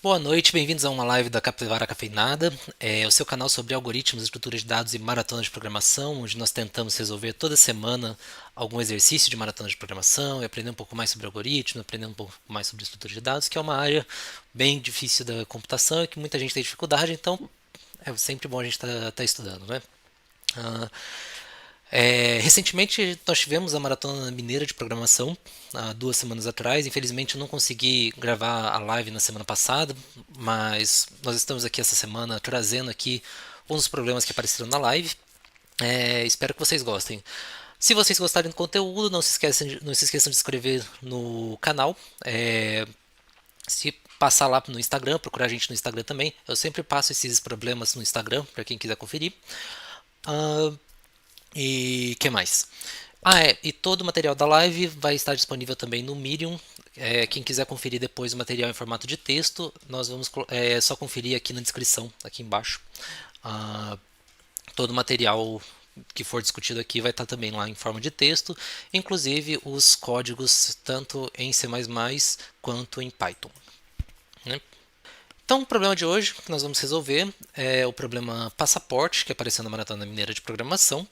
Boa noite, bem-vindos a uma live da Capivara Cafeinada, o seu canal sobre algoritmos, estruturas de dados e maratona de programação, onde nós tentamos resolver toda semana algum exercício de maratona de programação e aprender um pouco mais sobre algoritmos, aprender um pouco mais sobre estrutura de dados, que é uma área bem difícil da computação e que muita gente tem dificuldade, então é sempre bom a gente estar estudando, né? Ah, Recentemente nós tivemos a Maratona Mineira de Programação, há 2 semanas atrás. Infelizmente eu não consegui gravar a live na semana passada, mas nós estamos aqui essa semana trazendo aqui uns problemas que apareceram na live. Espero que vocês gostem. Se vocês gostarem do conteúdo, não se esqueçam de se inscrever no canal. Se passar lá no Instagram, procurar a gente no Instagram também. Eu sempre passo esses problemas no Instagram para quem quiser conferir. Ah, e que mais? E todo o material da live vai estar disponível também no Medium. Quem quiser conferir depois o material em formato de texto, nós vamos só conferir aqui na descrição, aqui embaixo. Ah, Todo o material que for discutido aqui vai estar também lá em forma de texto, inclusive os códigos tanto em C++ quanto em Python, né? Então, o problema de hoje que nós vamos resolver é o problema passaporte, que apareceu na Maratona Mineira de Programação.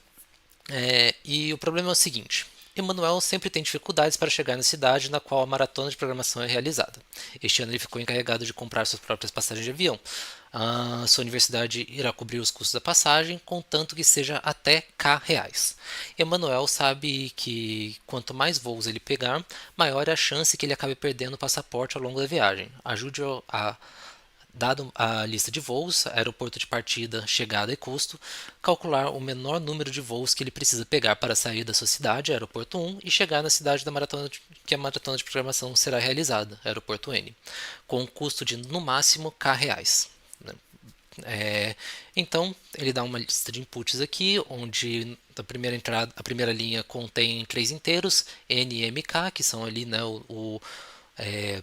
E o problema é o seguinte: Emanuel sempre tem dificuldades para chegar na cidade na qual a maratona de programação é realizada. Este ano ele ficou encarregado de comprar suas próprias passagens de avião. A sua universidade irá cobrir os custos da passagem, contanto que seja até K reais. Emanuel sabe que quanto mais voos ele pegar, maior é a chance que ele acabe perdendo o passaporte ao longo da viagem. Ajude-o a, dado a lista de voos, aeroporto de partida, chegada e custo, calcular o menor número de voos que ele precisa pegar para sair da sua cidade, aeroporto 1, e chegar na cidade da maratona que a maratona de programação será realizada, aeroporto N, com um custo de no máximo K reais, né? Então ele dá uma lista de inputs aqui, onde a primeira linha contém 3 inteiros, N e MK, que são ali, né, é,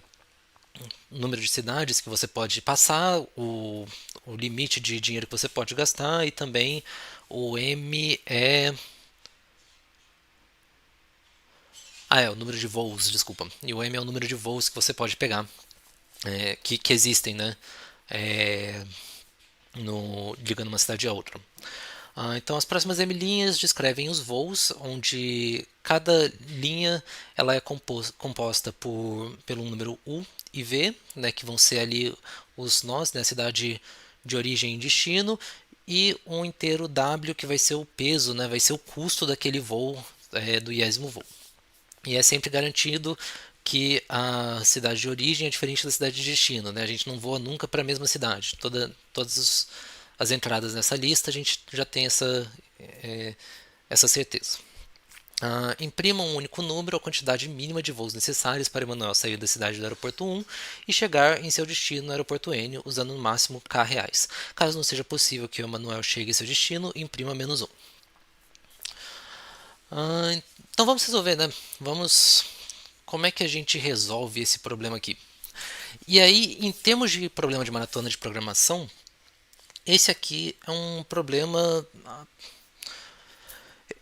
número de cidades que você pode passar, o limite de dinheiro que você pode gastar, e também o M é. O número de voos, desculpa. E o M é o número de voos que você pode pegar, que existem, né? É, ligando uma cidade a outra. Então as próximas M linhas descrevem os voos, onde cada linha ela é composta pelo número U e V, né, que vão ser ali os nós, né, cidade de origem e destino, e um inteiro W que vai ser o peso, né, vai ser o custo daquele voo, do iésimo voo. E é sempre garantido que a cidade de origem é diferente da cidade de destino, né? A gente não voa nunca para a mesma cidade. Todas as entradas nessa lista a gente já tem essa certeza. Imprima um único número, a quantidade mínima de voos necessários para Emanuel sair da cidade do aeroporto 1 e chegar em seu destino no aeroporto N, usando no máximo K reais. Caso não seja possível que o Emanuel chegue em seu destino, imprima -1. Então vamos resolver, né? Como é que a gente resolve esse problema aqui? E aí, em termos de problema de maratona de programação, esse aqui é um problema.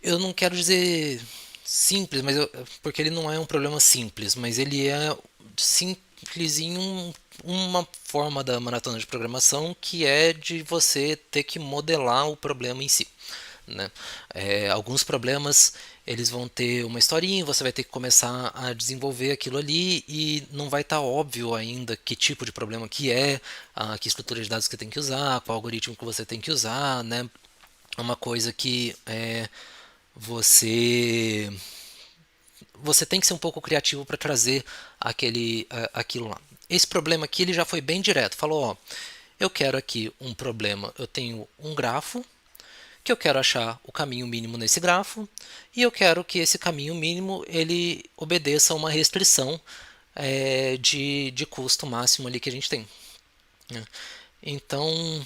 Eu não quero dizer simples, porque ele não é um problema simples, mas ele é simples em uma forma da maratona de programação, que é de você ter que modelar o problema em si, né? Alguns problemas eles vão ter uma historinha, você vai ter que começar a desenvolver aquilo ali e não vai estar óbvio ainda que tipo de problema que que estrutura de dados que você tem que usar, qual algoritmo que você tem que usar, né? É uma coisa que você você tem que ser um pouco criativo para trazer aquilo lá. Esse problema aqui ele já foi bem direto. Falou, ó, eu quero aqui um problema. Eu tenho um grafo que eu quero achar o caminho mínimo nesse grafo e eu quero que esse caminho mínimo ele obedeça a uma restrição de custo máximo ali que a gente tem, né? Então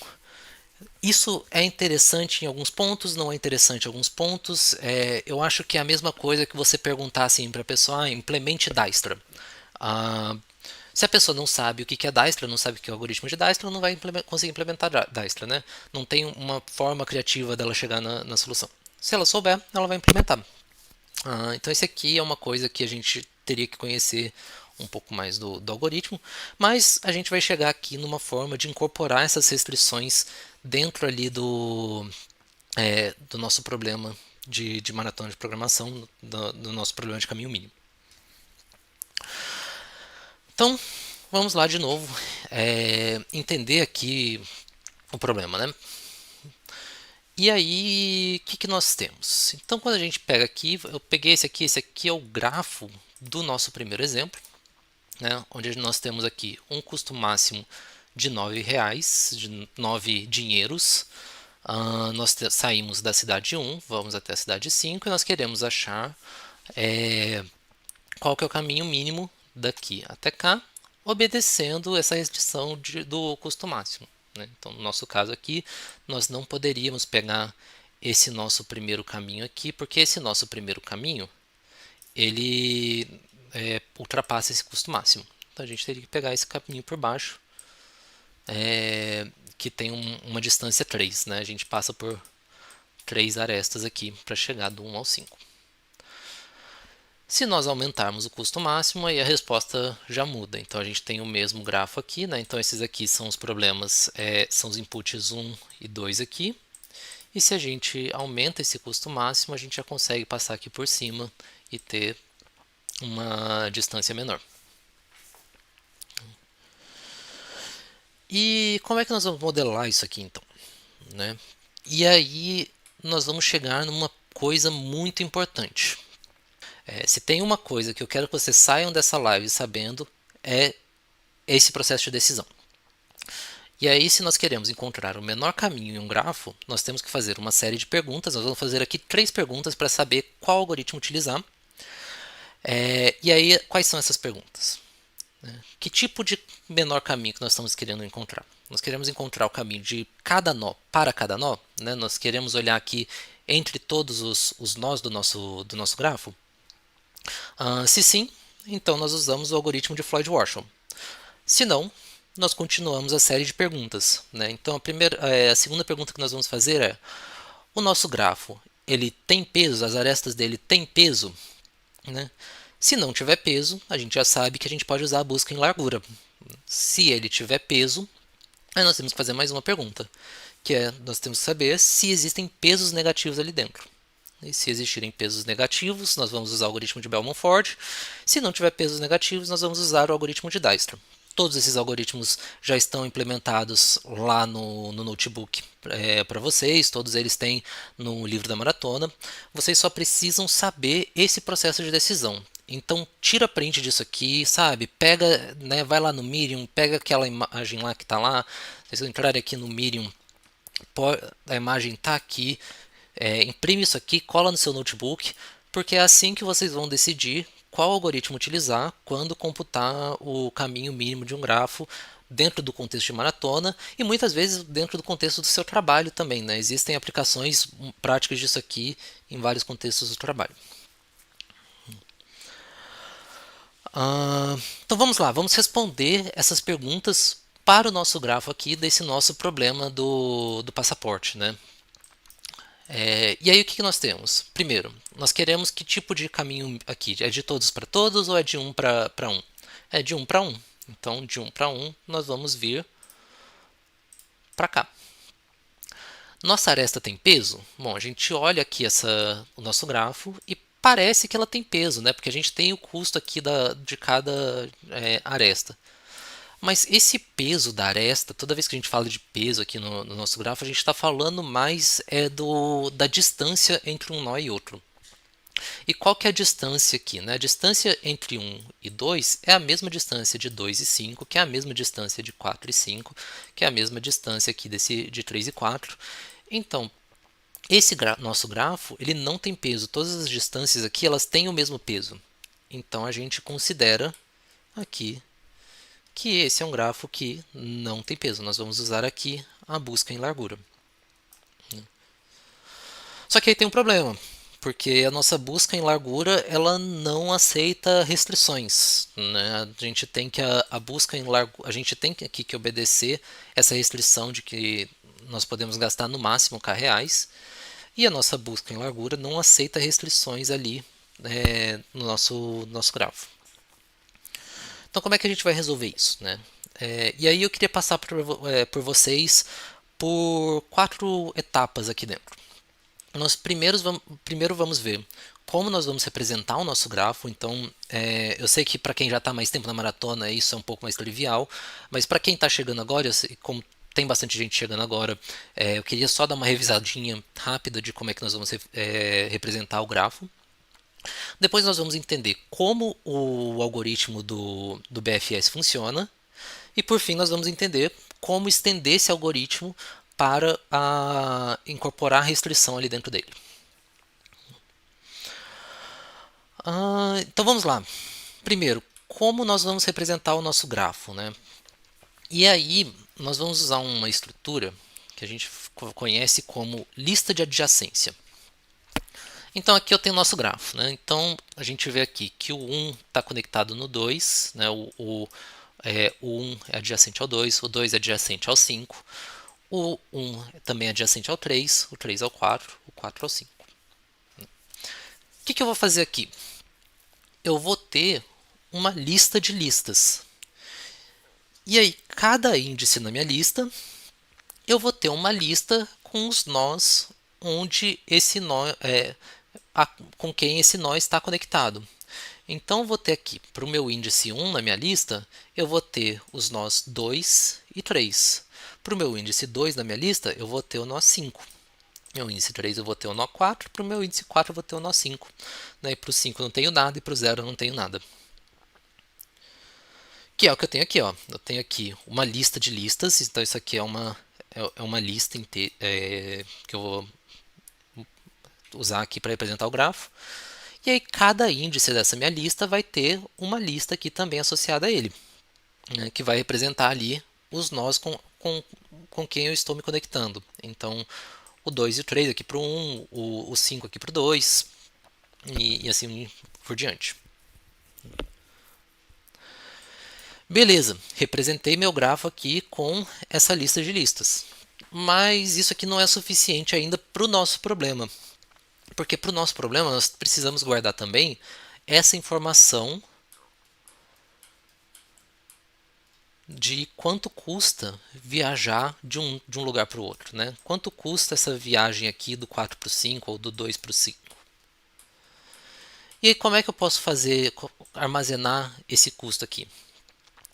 isso é interessante em alguns pontos, não é interessante em alguns pontos. Eu acho que é a mesma coisa que você perguntar assim para a pessoa: implemente Dijkstra. Ah, Se a pessoa não sabe o que é Dijkstra, não sabe o que é o algoritmo de Dijkstra, não vai conseguir implementar Dijkstra, né? Não tem uma forma criativa dela chegar na solução. Se ela souber, ela vai implementar. Então esse aqui é uma coisa que a gente teria que conhecer um pouco mais do algoritmo, mas a gente vai chegar aqui numa forma de incorporar essas restrições dentro ali do nosso problema de maratona de programação, do nosso problema de caminho mínimo. Então, vamos lá de novo, entender aqui o problema, né? E aí, o que nós temos? Então, quando a gente pega aqui, eu peguei esse aqui é o grafo do nosso primeiro exemplo, né? Onde nós temos aqui um custo máximo de R$ 9, de 9 dinheiros. Nós saímos da cidade 1, vamos até a cidade 5 e nós queremos achar qual que é o caminho mínimo daqui até cá, obedecendo essa restrição do custo máximo, né? Então, no nosso caso aqui, nós não poderíamos pegar esse nosso primeiro caminho aqui, porque esse nosso primeiro caminho, ele ultrapassa esse custo máximo. Então, a gente teria que pegar esse caminho por baixo, que tem uma distância 3, né? A gente passa por 3 arestas aqui para chegar do 1 ao 5. Se nós aumentarmos o custo máximo, aí a resposta já muda. Então a gente tem o mesmo grafo aqui, né? Então esses aqui são os problemas, são os inputs 1 e 2 aqui. E se a gente aumenta esse custo máximo, a gente já consegue passar aqui por cima e ter uma distância menor. E como é que nós vamos modelar isso aqui então, né? E aí nós vamos chegar numa coisa muito importante. Se tem uma coisa que eu quero que vocês saiam dessa live sabendo, é esse processo de decisão. E aí, se nós queremos encontrar o menor caminho em um grafo, nós temos que fazer uma série de perguntas. Nós vamos fazer aqui 3 perguntas para saber qual algoritmo utilizar. E aí, quais são essas perguntas? Que tipo de menor caminho que nós estamos querendo encontrar? Nós queremos encontrar o caminho de cada nó para cada nó? Né? Nós queremos olhar aqui entre todos os nós do nosso grafo? Se sim, então nós usamos o algoritmo de Floyd-Warshall. Se não, nós continuamos a série de perguntas, né? Então a segunda pergunta que nós vamos fazer é: o nosso grafo ele tem peso? As arestas dele têm peso? Né? Se não tiver peso, a gente já sabe que a gente pode usar a busca em largura. Se ele tiver peso, aí nós temos que fazer mais uma pergunta, que é: nós temos que saber se existem pesos negativos ali dentro. E se existirem pesos negativos, nós vamos usar o algoritmo de Bellman-Ford. Se não tiver pesos negativos, nós vamos usar o algoritmo de Dijkstra. Todos esses algoritmos já estão implementados lá no notebook para vocês, todos eles têm no livro da maratona. Vocês só precisam saber esse processo de decisão. Então tira print disso aqui, sabe? Pega, né, vai lá no Medium, pega aquela imagem lá que está lá. Se vocês entrarem aqui no Medium, a imagem está aqui. Imprime isso aqui, cola no seu notebook, porque é assim que vocês vão decidir qual algoritmo utilizar quando computar o caminho mínimo de um grafo dentro do contexto de maratona e muitas vezes dentro do contexto do seu trabalho também, né? Existem aplicações práticas disso aqui em vários contextos do trabalho. Então vamos lá, vamos responder essas perguntas para o nosso grafo aqui desse nosso problema do passaporte, né? E aí o que nós temos? Primeiro, nós queremos que tipo de caminho aqui? É de todos para todos ou é de 1 para 1? É de 1 para 1. Então, de 1 para 1, nós vamos vir para cá. Nossa aresta tem peso? Bom, a gente olha aqui o nosso grafo e parece que ela tem peso, né? Porque a gente tem o custo aqui de cada aresta. Mas esse peso da aresta, toda vez que a gente fala de peso aqui no nosso grafo, a gente está falando mais da distância entre um nó e outro. E qual que é a distância aqui? Né? A distância entre 1 e 2 é a mesma distância de 2 e 5, que é a mesma distância de 4 e 5, que é a mesma distância aqui de 3 e 4. Então, esse nosso grafo ele não tem peso. Todas as distâncias aqui elas têm o mesmo peso. Então, a gente considera aqui que esse é um grafo que não tem peso. Nós vamos usar aqui a busca em largura. Só que aí tem um problema, porque a nossa busca em largura ela não aceita restrições, né? A gente tem que a busca em largura, a gente tem aqui que obedecer essa restrição de que nós podemos gastar no máximo K e a nossa busca em largura não aceita restrições ali no nosso grafo. Então, como é que a gente vai resolver isso, né? E aí eu queria passar por vocês por 4 etapas aqui dentro. Nós primeiro vamos ver como nós vamos representar o nosso grafo. Então, eu sei que para quem já está mais tempo na maratona isso é um pouco mais trivial, mas para quem está chegando agora, como tem bastante gente chegando agora, eu queria só dar uma revisadinha rápida de como é que nós vamos representar o grafo. Depois nós vamos entender como o algoritmo do BFS funciona. E por fim nós vamos entender como estender esse algoritmo para incorporar a restrição ali dentro dele. Então vamos lá. Primeiro, como nós vamos representar o nosso grafo, né? E aí nós vamos usar uma estrutura que a gente conhece como lista de adjacência. Então aqui eu tenho o nosso grafo, né? Então a gente vê aqui que o 1 está conectado no 2, né? O 1 é adjacente ao 2, o 2 é adjacente ao 5, o 1 também é adjacente ao 3, o 3 ao 4, o 4 ao 5. O que eu vou fazer aqui? Eu vou ter uma lista de listas. E aí, cada índice na minha lista, eu vou ter uma lista com os nós onde esse nó com quem esse nó está conectado. Então, eu vou ter aqui, para o meu índice 1 na minha lista, eu vou ter os nós 2 e 3. Para o meu índice 2 na minha lista, eu vou ter o nó 5. Meu índice 3 eu vou ter o nó 4, para o meu índice 4 eu vou ter o nó 5. Né? Para o 5 eu não tenho nada e para o 0 eu não tenho nada. Que é o que eu tenho aqui. Ó. Eu tenho aqui uma lista de listas, então isso aqui é uma lista que eu vou usar aqui para representar o grafo. E aí cada índice dessa minha lista vai ter uma lista aqui também associada a ele, né, que vai representar ali os nós com quem eu estou me conectando. Então, o 2 e o 3 aqui para o 1, o 5 aqui para o 2, e assim por diante. Beleza, representei meu grafo aqui com essa lista de listas. Mas isso aqui não é suficiente ainda para o nosso problema. Porque para o nosso problema nós precisamos guardar também essa informação de quanto custa viajar de um lugar para o outro. Né? Quanto custa essa viagem aqui do 4 para o 5 ou do 2 para o 5. E aí como é que eu posso armazenar esse custo aqui?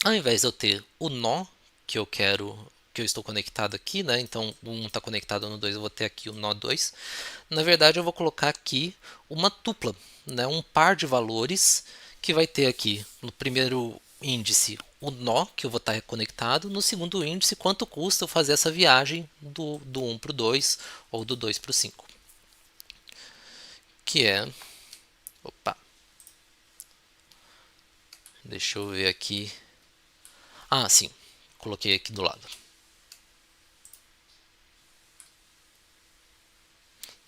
Ao invés de eu ter o nó que eu estou conectado aqui, né? Então o 1 está conectado no 2, eu vou ter aqui o nó 2. Na verdade eu vou colocar aqui uma tupla, né? Um par de valores que vai ter aqui no primeiro índice o nó que eu vou estar conectado, no segundo índice quanto custa eu fazer essa viagem do 1 para o 2 ou do 2 para o 5. Que é... Opa! Deixa eu ver aqui... sim, coloquei aqui do lado.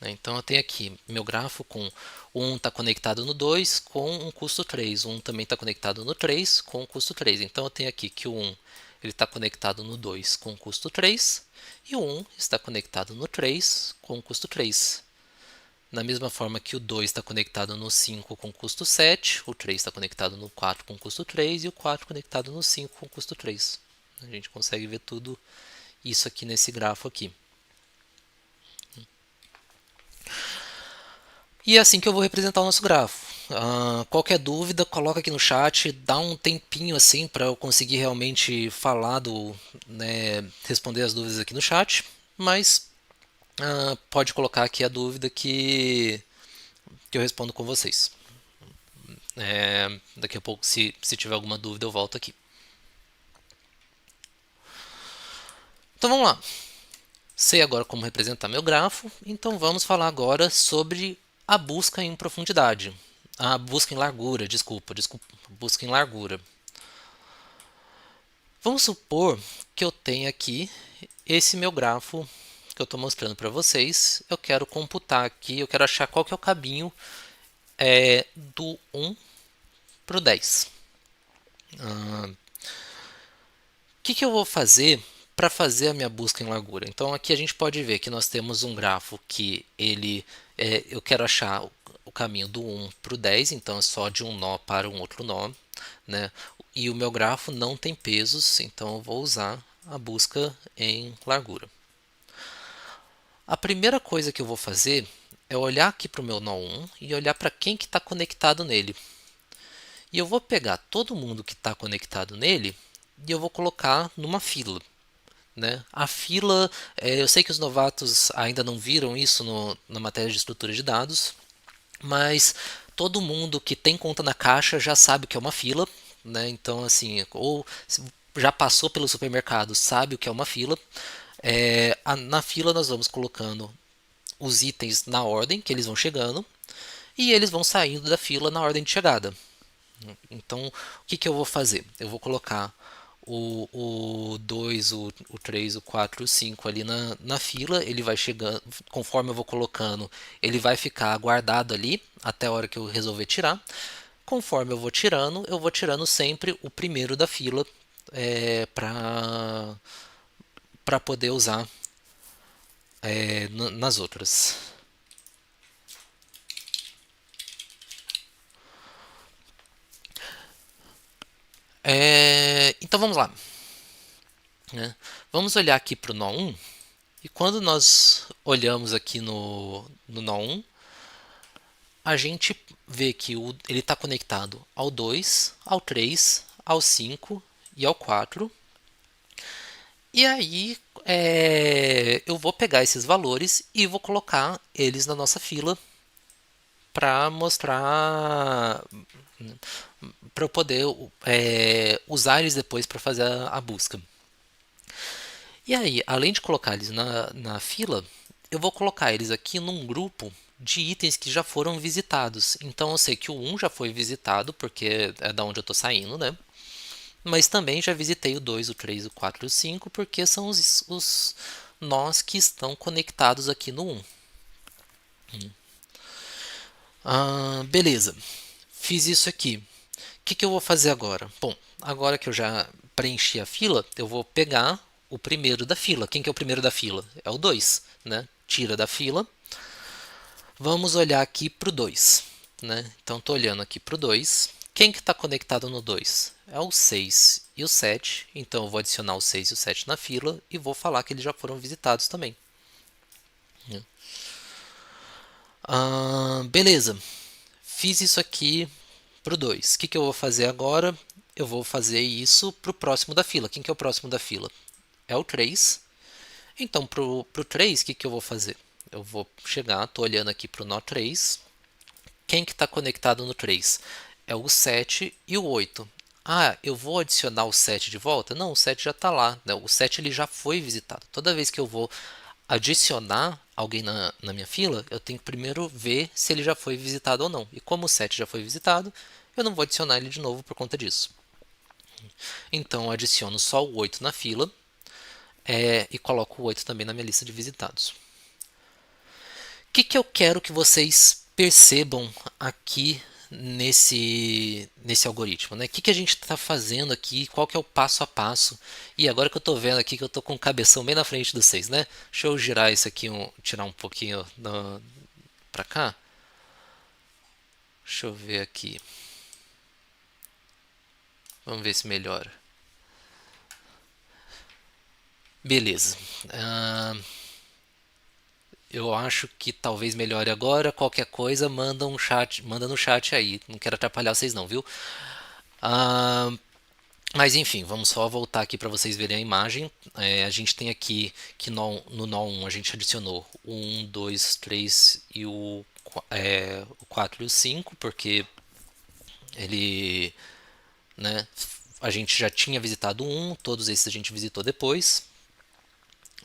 Então eu tenho aqui meu grafo com o 1 está conectado no 2 com um custo 3. O 1 também está conectado no 3 com um custo 3. Então eu tenho aqui que o 1 está conectado no 2 com custo 3 e o 1 está conectado no 3 com custo 3. Da mesma forma que o 2 está conectado no 5 com custo 7, o 3 está conectado no 4 com custo 3 e o 4 conectado no 5 com custo 3. A gente consegue ver tudo isso aqui nesse grafo aqui. E é assim que eu vou representar o nosso grafo. Qualquer dúvida, coloca aqui no chat, dá um tempinho assim para eu conseguir realmente falar né, responder as dúvidas aqui no chat, mas pode colocar aqui a dúvida que eu respondo com vocês. Daqui a pouco, se tiver alguma dúvida, eu volto aqui. Então vamos lá. Sei agora como representar meu grafo, então vamos falar agora sobre a busca em profundidade. A busca em largura, desculpa, busca em largura. Vamos supor que eu tenha aqui esse meu grafo que eu estou mostrando para vocês. Eu quero computar aqui, eu quero achar qual que é o caminho do 1 para o 10. O que eu vou fazer para fazer a minha busca em largura? Então aqui a gente pode ver que nós temos um grafo que eu quero achar o caminho do 1 para o 10, então é só de um nó para um outro nó. Né? e o meu grafo não tem pesos, então eu vou usar a busca em largura. A primeira coisa que eu vou fazer é olhar aqui para o meu nó 1 e olhar para quem que está conectado nele. E eu vou pegar todo mundo que está conectado nele e eu vou colocar numa fila. Né? A fila, eu sei que os novatos ainda não viram isso na matéria de estrutura de dados, mas todo mundo que tem conta na Caixa já sabe o que é uma fila, né? Então, assim, ou já passou pelo supermercado, sabe o que é uma fila. Na fila nós vamos colocando os itens na ordem que eles vão chegando e eles vão saindo da fila na ordem de chegada. Então, o que eu vou fazer? Eu vou colocar o 2, o 3, o 4 e o 5 ali na fila. Ele vai chegando, conforme eu vou colocando, ele vai ficar guardado ali até a hora que eu resolver tirar. Conforme eu vou tirando sempre o primeiro da fila para poder usar nas outras. Então vamos lá. Né? Vamos olhar aqui para o nó 1. E quando nós olhamos aqui no nó 1, a gente vê que ele está conectado ao 2, ao 3, ao 5 e ao 4. E aí eu vou pegar esses valores e vou colocar eles na nossa fila para mostrar, para eu poder usar eles depois para fazer a busca. E aí, além de colocar eles na fila, eu vou colocar eles aqui num grupo de itens que já foram visitados. Então eu sei que o 1 já foi visitado, porque é da onde eu estou saindo, né? Mas também já visitei o 2, o 3, o 4 e o 5, porque são os nós que estão conectados aqui no 1. Beleza, fiz isso aqui. O que eu vou fazer agora? Bom, agora que eu já preenchi a fila, eu vou pegar o primeiro da fila. Quem que é o primeiro da fila? É o 2, né? Tira da fila. Vamos olhar aqui para o 2. Né? Então, estou olhando aqui para o 2. Quem que está conectado no 2? É o 6 e o 7. Então, eu vou adicionar o 6 e o 7 na fila e vou falar que eles já foram visitados também. Beleza. Fiz isso aqui para o 2. O que eu vou fazer agora? Eu vou fazer isso para o próximo da fila. Quem que é o próximo da fila? É o 3. Então, para o 3, o que eu vou fazer? Eu vou chegar, estou olhando aqui para o nó 3. Quem que está conectado no 3? É o 7 e o 8. Eu vou adicionar o 7 de volta? Não, o 7 já está lá. Né? O 7 ele já foi visitado. Toda vez que eu vou adicionar alguém na minha fila, eu tenho que primeiro ver se ele já foi visitado ou não. E como o 7 já foi visitado, eu não vou adicionar ele de novo por conta disso. Então, eu adiciono só o 8 na fila e coloco o 8 também na minha lista de visitados. O que eu quero que vocês percebam aqui nesse algoritmo, né? O que a gente está fazendo aqui, qual que é o passo a passo. E agora que eu estou vendo aqui que eu estou com o cabeção bem na frente dos 6, né? Deixa eu girar isso aqui, tirar um pouquinho para cá. Deixa eu ver aqui. Vamos ver se melhora. Beleza. Eu acho que talvez melhore agora. Qualquer coisa, manda no chat aí. Não quero atrapalhar vocês não, viu? Mas enfim, vamos só voltar aqui para vocês verem a imagem. A gente tem aqui que no nó 1 a gente adicionou o 1, 2, 3 e o 4 e o 5, porque ele, né, a gente já tinha visitado um, todos esses a gente visitou depois.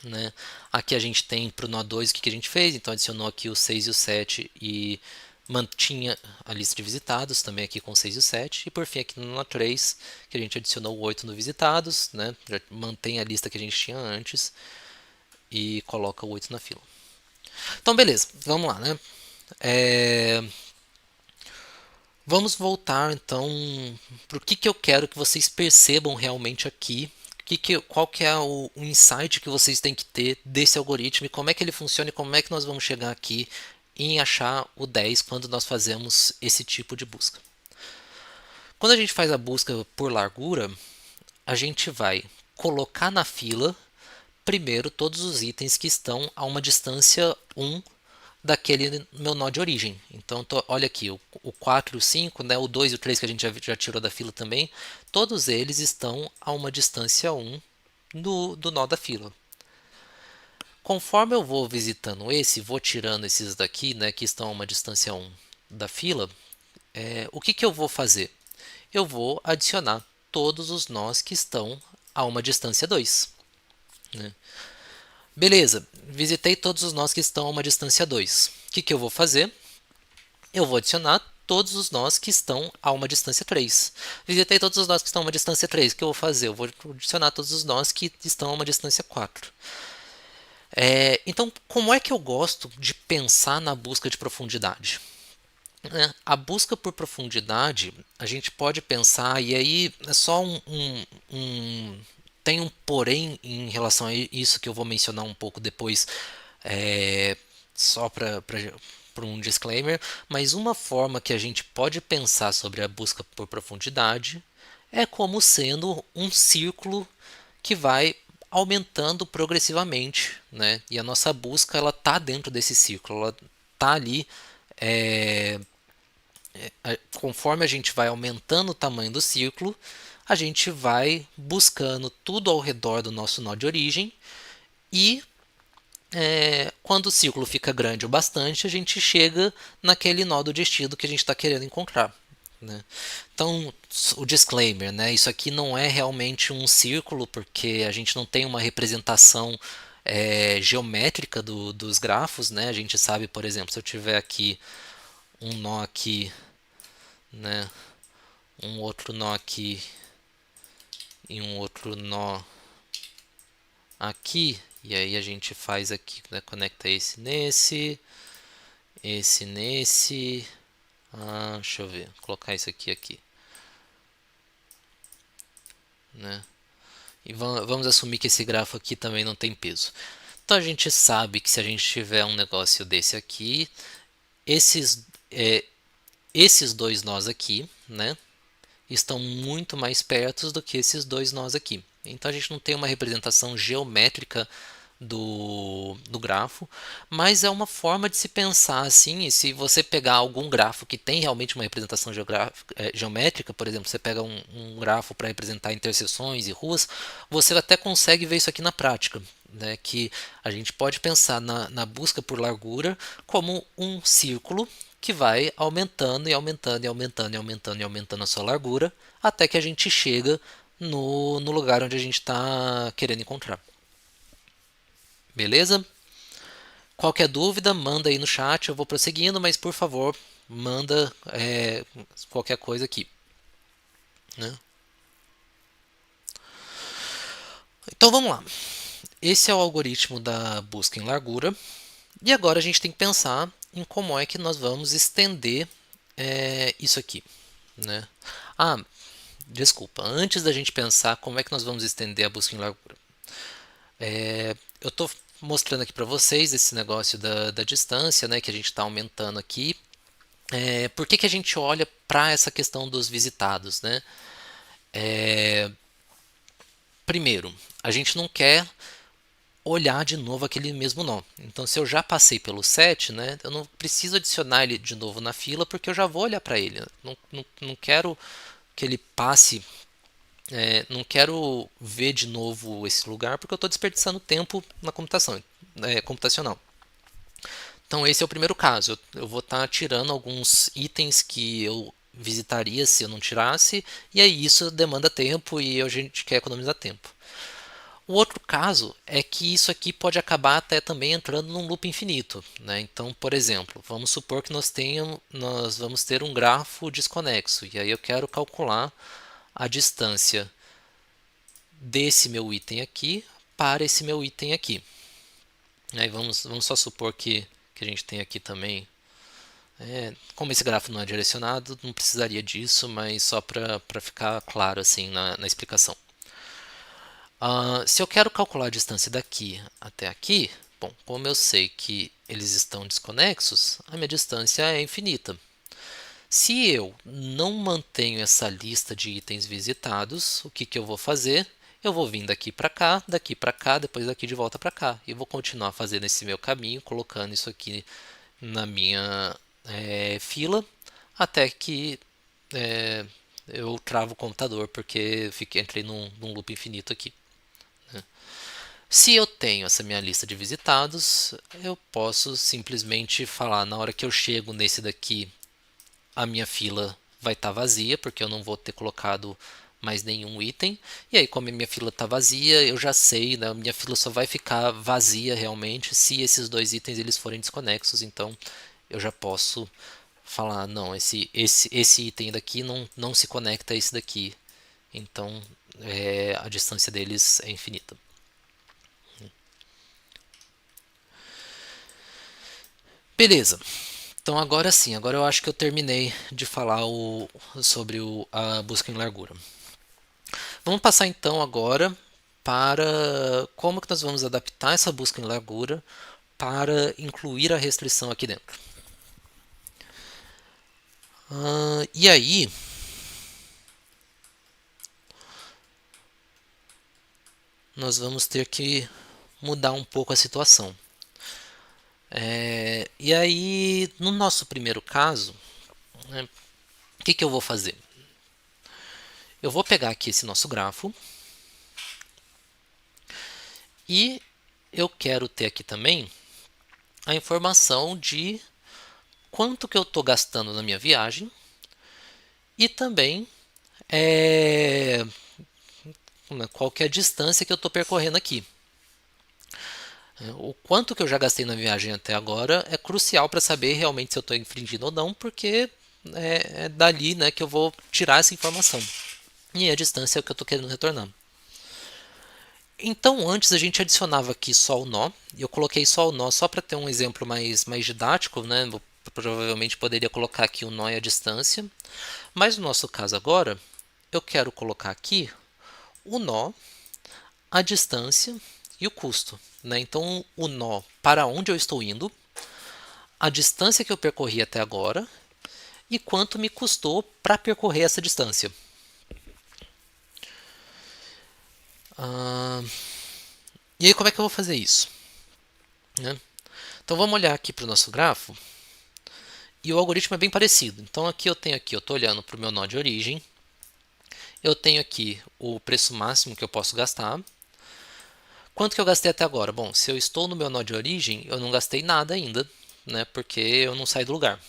Né? Aqui a gente tem para o nó 2 o que a gente fez, então adicionou aqui o 6 e o 7 e mantinha a lista de visitados também aqui com 6 e o 7. E por fim aqui no nó 3 que a gente adicionou o 8 no visitados, né? Já mantém a lista que a gente tinha antes e coloca o 8 na fila. Então beleza, vamos lá, né? Vamos voltar então para o que eu quero que vocês percebam realmente aqui. Qual que é o insight que vocês têm que ter desse algoritmo e como é que ele funciona e como é que nós vamos chegar aqui em achar o 10 quando nós fazemos esse tipo de busca. Quando a gente faz a busca por largura, a gente vai colocar na fila primeiro todos os itens que estão a uma distância 1 daquele meu nó de origem. Então, olha aqui, o 4 e o 5, né, o 2 e o 3 que a gente já tirou da fila também, todos eles estão a uma distância 1 do nó da fila. Conforme eu vou visitando vou tirando esses daqui, né, que estão a uma distância 1 da fila, o que eu vou fazer? Eu vou adicionar todos os nós que estão a uma distância 2. Né? Beleza, visitei todos os nós que estão a uma distância 2. O que eu vou fazer? Eu vou adicionar todos os nós que estão a uma distância 3. Visitei todos os nós que estão a uma distância 3. O que eu vou fazer? Eu vou adicionar todos os nós que estão a uma distância 4. Então, como é que eu gosto de pensar na busca de profundidade? A busca por profundidade, a gente pode pensar, e aí é só tem um porém em relação a isso que eu vou mencionar um pouco depois, só para um disclaimer, mas uma forma que a gente pode pensar sobre a busca por profundidade é como sendo um círculo que vai aumentando progressivamente, né? E a nossa busca ela está dentro desse círculo, ela está ali. Conforme a gente vai aumentando o tamanho do círculo, a gente vai buscando tudo ao redor do nosso nó de origem e quando o círculo fica grande o bastante, a gente chega naquele nó do destino que a gente está querendo encontrar. Né? Então, o disclaimer, né? Isso aqui não é realmente um círculo, porque a gente não tem uma representação geométrica dos grafos. Né? A gente sabe, por exemplo, se eu tiver aqui um nó aqui, né? Um outro nó aqui e um outro nó aqui, e aí a gente faz aqui, né? Conecta esse nesse, deixa eu ver, vou colocar isso aqui, né? E vamos assumir que esse grafo aqui também não tem peso. Então a gente sabe que se a gente tiver um negócio desse aqui, esses dois nós aqui, né, estão muito mais perto do que esses dois nós aqui. Então a gente não tem uma representação geométrica do grafo, mas é uma forma de se pensar assim. E se você pegar algum grafo que tem realmente uma representação geométrica, por exemplo, você pega um grafo para representar interseções e ruas, você até consegue ver isso aqui na prática. Né, que a gente pode pensar na busca por largura como um círculo que vai aumentando e aumentando e aumentando e aumentando e aumentando a sua largura até que a gente chega no lugar onde a gente está querendo encontrar. Beleza? Qualquer dúvida, manda aí no chat, eu vou prosseguindo, mas por favor, manda qualquer coisa aqui. Né? Então vamos lá. Esse é o algoritmo da busca em largura. E agora a gente tem que pensar em como é que nós vamos estender isso aqui. Né? Desculpa, antes da gente pensar como é que nós vamos estender a busca em largura. Eu estou mostrando aqui para vocês esse negócio da distância, né, que a gente está aumentando aqui. Por que a gente olha para essa questão dos visitados? Né? Primeiro, a gente não quer olhar de novo aquele mesmo nó. Então, se eu já passei pelo 7, né, eu não preciso adicionar ele de novo na fila, porque eu já vou olhar para ele. Não quero que ele passe, não quero ver de novo esse lugar, porque eu estou desperdiçando tempo na computacional. Então, esse é o primeiro caso. Eu vou estar tirando alguns itens que eu visitaria se eu não tirasse, e aí isso demanda tempo e a gente quer economizar tempo. O outro caso é que isso aqui pode acabar até também entrando num loop infinito. Né? Então, por exemplo, vamos supor que nós vamos ter um grafo desconexo, e aí eu quero calcular a distância desse meu item aqui para esse meu item aqui. Aí vamos só supor que a gente tem aqui também, como esse grafo não é direcionado, não precisaria disso, mas só para ficar claro assim na explicação. Se eu quero calcular a distância daqui até aqui, bom, como eu sei que eles estão desconexos, a minha distância é infinita. Se eu não mantenho essa lista de itens visitados, o que, que eu vou fazer? Eu vou vir daqui para cá, depois daqui de volta para cá. E vou continuar fazendo esse meu caminho, colocando isso aqui na minha fila, até que eu travo o computador, porque entrei num loop infinito aqui. Se eu tenho essa minha lista de visitados, eu posso simplesmente falar, na hora que eu chego nesse daqui, a minha fila vai estar vazia, porque eu não vou ter colocado mais nenhum item. E aí, como a minha fila está vazia, eu já sei, né, a minha fila só vai ficar vazia realmente se esses dois itens eles forem desconexos. Então, eu já posso falar, não, esse item daqui não se conecta a esse daqui. Então, a distância deles é infinita. Beleza. Então agora sim, agora eu acho que eu terminei de falar sobre a busca em largura. Vamos passar então agora para como que nós vamos adaptar essa busca em largura para incluir a restrição aqui dentro. E aí, nós vamos ter que mudar um pouco a situação. E aí, no nosso primeiro caso, né, o que eu vou fazer? Eu vou pegar aqui esse nosso grafo e eu quero ter aqui também a informação de quanto que eu estou gastando na minha viagem e também qual que é a distância que eu estou percorrendo aqui. O quanto que eu já gastei na viagem até agora é crucial para saber realmente se eu estou infringindo ou não, porque é dali, né, que eu vou tirar essa informação. E a distância é o que eu estou querendo retornar. Então, antes a gente adicionava aqui só o nó. Eu coloquei só o nó só para ter um exemplo mais didático, né? Eu provavelmente poderia colocar aqui o nó e a distância. Mas no nosso caso agora, eu quero colocar aqui o nó, a distância e o custo. Né? Então, o nó para onde eu estou indo, a distância que eu percorri até agora e quanto me custou para percorrer essa distância. E aí, como é que eu vou fazer isso? Né? Então, vamos olhar aqui para o nosso grafo. E o algoritmo é bem parecido. Então, aqui eu estou olhando para o meu nó de origem. Eu tenho aqui o preço máximo que eu posso gastar. Quanto que eu gastei até agora? Bom, se eu estou no meu nó de origem, eu não gastei nada ainda, né? Porque eu não saí do lugar.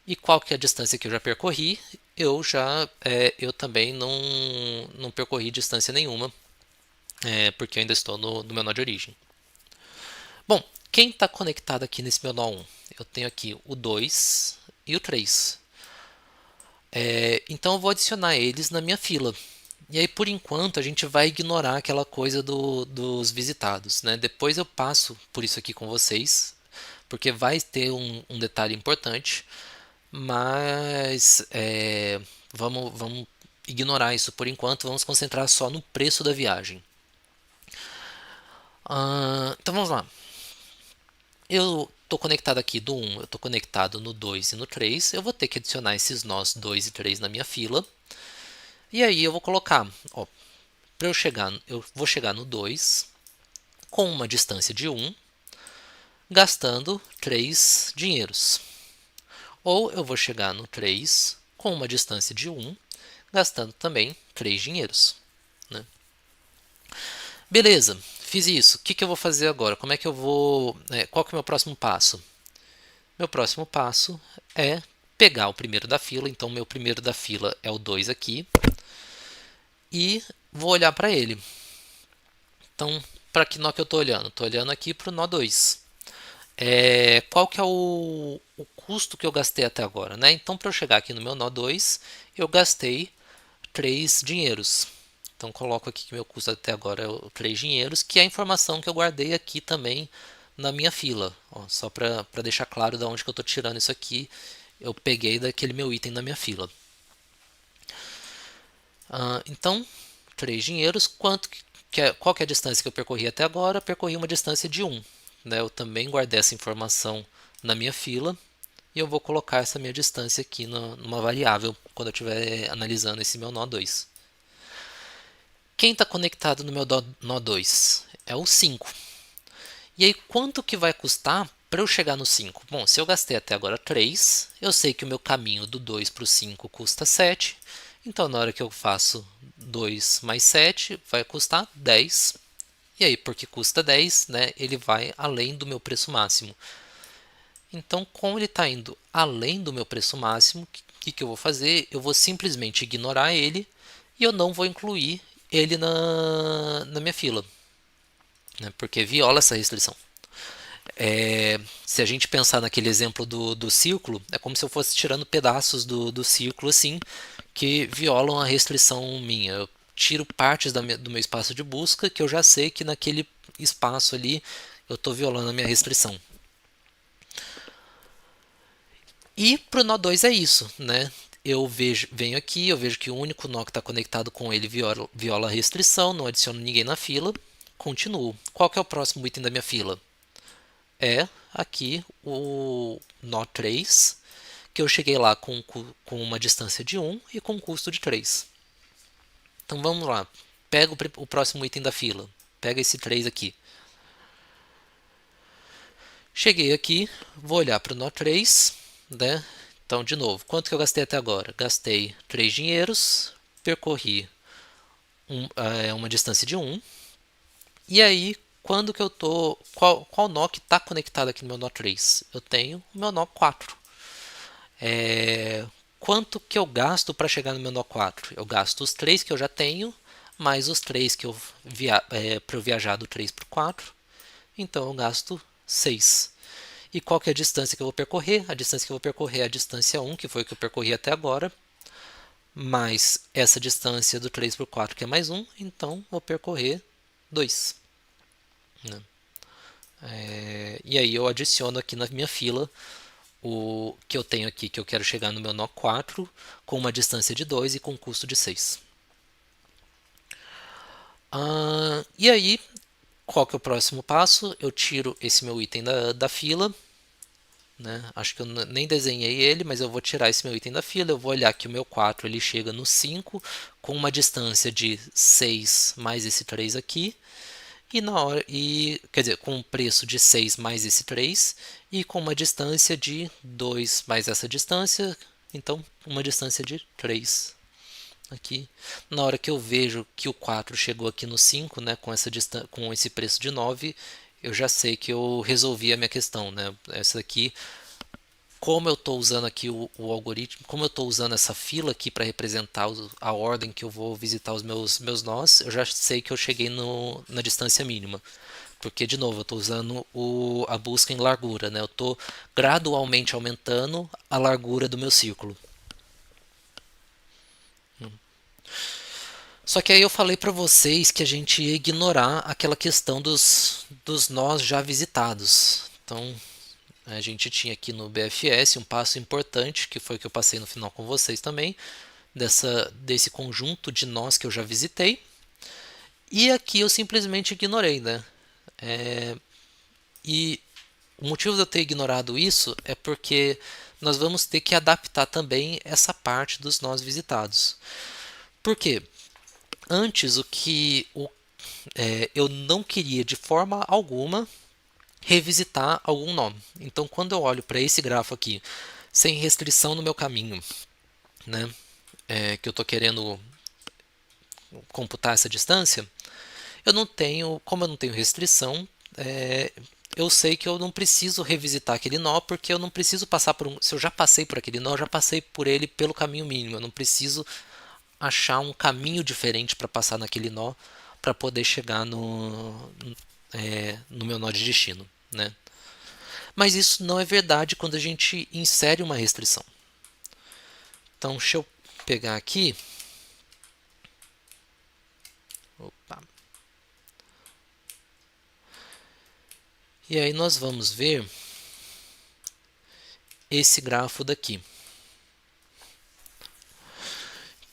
E qual que é a distância que eu já percorri? Eu também não percorri distância nenhuma, porque eu ainda estou no meu nó de origem. Bom, quem está conectado aqui nesse meu nó 1? Eu tenho aqui o 2 e o 3. Então eu vou adicionar eles na minha fila. E aí, por enquanto, a gente vai ignorar aquela coisa dos visitados. Né? Depois eu passo por isso aqui com vocês, porque vai ter um detalhe importante, mas vamos ignorar isso por enquanto, vamos concentrar só no preço da viagem. Então vamos lá. Eu estou conectado aqui do 1, eu estou conectado no 2 e no 3. Eu vou ter que adicionar esses nós 2 e 3 na minha fila. E aí eu vou colocar, para eu vou chegar no 2 com uma distância de 1, gastando 3 dinheiros. Ou eu vou chegar no 3 com uma distância de 1, gastando também 3 dinheiros. Né? Beleza, fiz isso. O que eu vou fazer agora? Como é que eu vou. Qual que é o meu próximo passo? Meu próximo passo é pegar o primeiro da fila. Então, meu primeiro da fila é o 2 aqui. E vou olhar para ele. Então, para que nó que eu estou olhando? Estou olhando aqui para o nó 2. Qual que é o custo que eu gastei até agora? Né? Então, para eu chegar aqui no meu nó 2, eu gastei 3 dinheiros. Então, coloco aqui que meu custo até agora é 3 dinheiros, que é a informação que eu guardei aqui também na minha fila. Só para deixar claro de onde que eu estou tirando isso aqui, eu peguei daquele meu item na minha fila. Então, 3 dinheiros. Qual que é a distância que eu percorri até agora? Eu percorri uma distância de 1. Né? Eu também guardei essa informação na minha fila. e eu vou colocar essa minha distância aqui numa variável quando eu estiver analisando esse meu nó 2. Quem está conectado no meu nó 2? É o 5. E aí, quanto que vai custar para eu chegar no 5? Bom, se eu gastei até agora 3, eu sei que o meu caminho do 2 para o 5 custa 7. Então, na hora que eu faço 2 mais 7, vai custar 10. E aí, porque custa 10, né, ele vai além do meu preço máximo. Então, como ele está indo além do meu preço máximo, o que eu vou fazer? Eu vou simplesmente ignorar ele e eu não vou incluir ele na minha fila, né, porque viola essa restrição. Se a gente pensar naquele exemplo do círculo, é como se eu fosse tirando pedaços do círculo assim, que violam a restrição minha. Eu tiro partes do meu espaço de busca que eu já sei que naquele espaço ali eu estou violando a minha restrição. E para o nó 2 é isso, né? Venho aqui, eu vejo que o único nó que está conectado com ele viola a restrição, não adiciono ninguém na fila, continuo. Qual que é o próximo item da minha fila? É aqui o nó 3, que eu cheguei lá com uma distância de 1 e com um custo de 3. Então vamos lá, pega o próximo item da fila, pega esse 3 aqui. Cheguei aqui, vou olhar para o nó 3, né? Então, de novo, quanto que eu gastei até agora? Gastei 3 dinheiros, percorri uma distância de 1. E aí, quando que eu tô. Qual nó que está conectado aqui no meu nó 3? Eu tenho o meu nó 4. Quanto que eu gasto para chegar no meu nó 4? Eu gasto os 3 que eu já tenho, mais os 3 que para eu viajar do 3 para o 4. Então eu gasto 6. E qual que é a distância que eu vou percorrer? A distância que eu vou percorrer é a distância 1, que foi o que eu percorri até agora, mais essa distância do 3 para o 4, que é mais 1, então vou percorrer 2. Né? E aí eu adiciono aqui na minha fila o que eu tenho aqui, que eu quero chegar no meu nó 4, com uma distância de 2 e com um custo de 6. E aí, qual que é o próximo passo? Eu tiro esse meu item da fila, né? Acho que eu nem desenhei ele, mas eu vou tirar esse meu item da fila. Eu vou olhar que o meu 4 ele chega no 5 com uma distância de 6 mais esse 3 aqui. Quer dizer, com um preço de 6 mais esse 3 e com uma distância de 2 mais essa distância, então uma distância de 3 aqui. Na hora que eu vejo que o 4 chegou aqui no 5, né, com esse preço de 9, eu já sei que eu resolvi a minha questão, né? Essa aqui, como eu estou usando aqui o algoritmo, como eu estou usando essa fila aqui para representar a ordem que eu vou visitar os meus nós, eu já sei que eu cheguei na distância mínima. Porque, de novo, eu estou usando a busca em largura, né? Eu estou gradualmente aumentando a largura do meu círculo. Só que aí eu falei para vocês que a gente ia ignorar aquela questão dos nós já visitados. Então, a gente tinha aqui no BFS um passo importante, que foi o que eu passei no final com vocês também, desse conjunto de nós que eu já visitei. E aqui eu simplesmente ignorei, né? E o motivo de eu ter ignorado isso é porque nós vamos ter que adaptar também essa parte dos nós visitados. Por quê? Antes, eu não queria de forma alguma revisitar algum nó. Então, quando eu olho para esse grafo aqui, sem restrição no meu caminho, né, que eu estou querendo computar essa distância, como eu não tenho restrição, eu sei que eu não preciso revisitar aquele nó, porque eu não preciso passar se eu já passei por aquele nó, eu já passei por ele pelo caminho mínimo. Eu não preciso achar um caminho diferente para passar naquele nó para poder chegar no meu nó de destino, né? Mas isso não é verdade quando a gente insere uma restrição. Então, deixa eu pegar aqui. Opa. E aí nós vamos ver esse grafo daqui.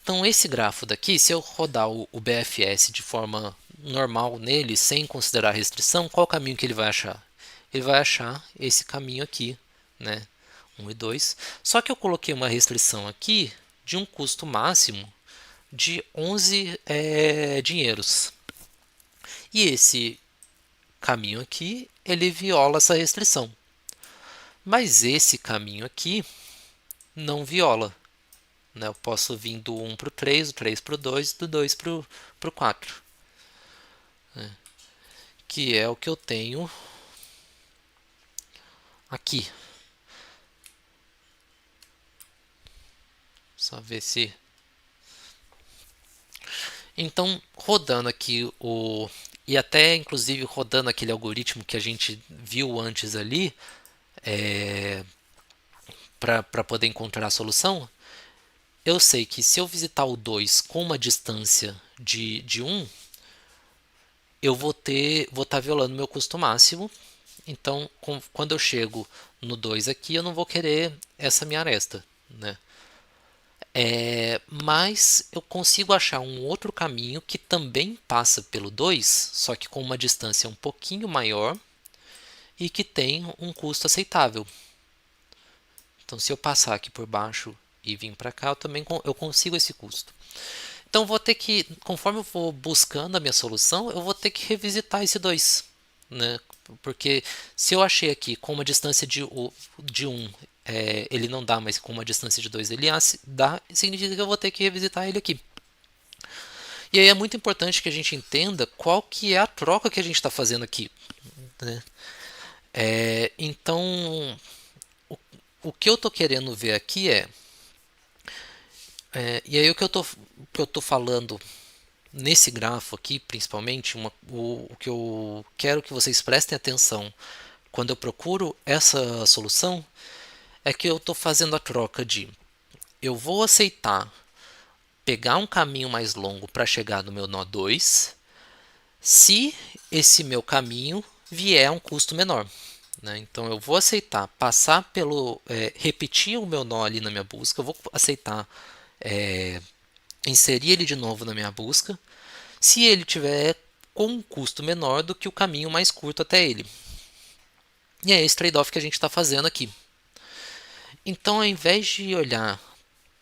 Então, esse grafo daqui, se eu rodar o BFS de forma normal nele, sem considerar restrição, qual caminho que ele vai achar? Ele vai achar esse caminho aqui, né? 1 e 2. Só que eu coloquei uma restrição aqui de um custo máximo de 11 dinheiros. E esse caminho aqui, ele viola essa restrição. Mas esse caminho aqui não viola. Né? Eu posso vir do 1 para o 3, do 3 para o 2, do 2 para o 4. Né? Que é o que eu tenho aqui. Só ver se... Então, rodando aqui o... E até, inclusive, rodando aquele algoritmo que a gente viu antes ali, para poder encontrar a solução, eu sei que se eu visitar o 2 com uma distância de 1, eu vou estar violando meu custo máximo. Então, quando eu chego no 2 aqui, eu não vou querer essa minha aresta. Né? Mas eu consigo achar um outro caminho que também passa pelo 2, só que com uma distância um pouquinho maior e que tem um custo aceitável. Então, se eu passar aqui por baixo e vir para cá, eu consigo esse custo. Então, vou ter que, conforme eu vou buscando a minha solução, eu vou ter que revisitar esse 2. Né? Porque se eu achei aqui com uma distância de 1, ele não dá, mas com uma distância de 2 ele dá, significa que eu vou ter que revisitar ele aqui. E aí é muito importante que a gente entenda qual que é a troca que a gente está fazendo aqui. Né? Então, o que eu estou querendo ver aqui e aí o que eu tô falando nesse grafo aqui, principalmente, o que eu quero que vocês prestem atenção quando eu procuro essa solução é que eu estou fazendo a troca de eu vou aceitar pegar um caminho mais longo para chegar no meu nó 2 se esse meu caminho vier a um custo menor. Né? Então eu vou aceitar passar repetir o meu nó ali na minha busca, eu vou aceitar inserir ele de novo na minha busca se ele tiver com um custo menor do que o caminho mais curto até ele. E é esse trade-off que a gente está fazendo aqui. Então, ao invés de olhar